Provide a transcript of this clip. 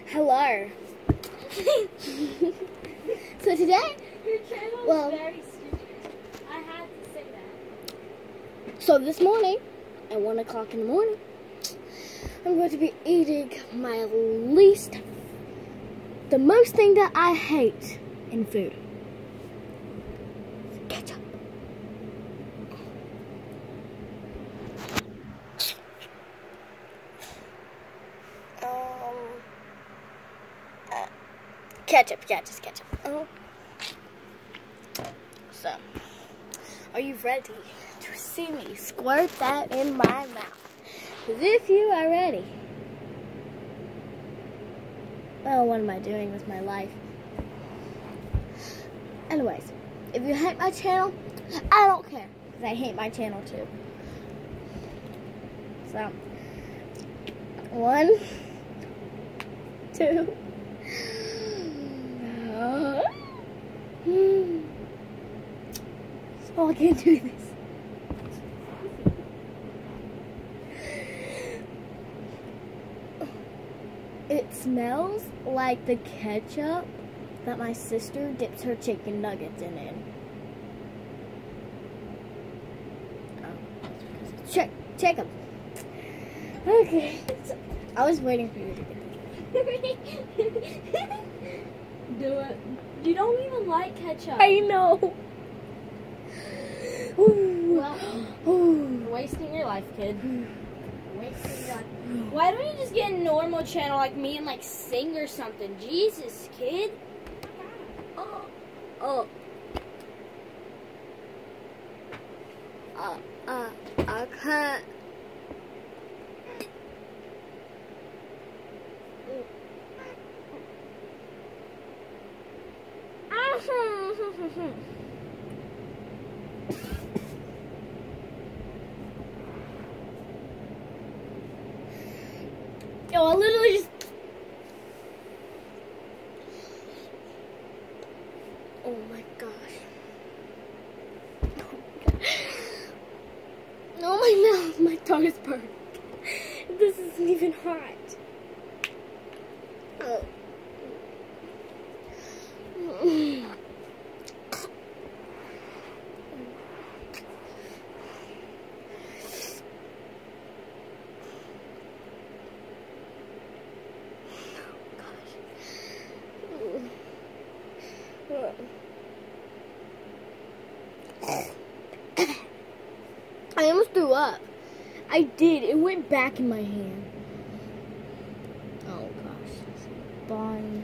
Hello. So today, Your channel is very stupid. I had to say that. so this morning, at 1 o'clock in the morning, I'm going to be eating the most thing that I hate in food. Ketchup. Ketchup, yeah, just ketchup. So, are you ready to see me squirt that in my mouth? Because if you are ready, well, what am I doing with my life? Anyways, if you hate my channel, I don't care, because I hate my channel too. So, 1, 2. Oh, I can't do this. It smells like the ketchup that my sister dips her chicken nuggets in. Check them. Okay. I was waiting for you to get them. Do it. You don't even like ketchup. I know. Well, you're wasting your life, kid. Wasting your life. Why don't you just get a normal channel like me and like sing or something? Jesus, kid. I can't. Yo, I literally just. Oh my gosh. Oh my mouth, my tongue is burnt. This isn't even hot. Oh. I almost threw up. I did. It went back in my hand. Oh gosh. Bye.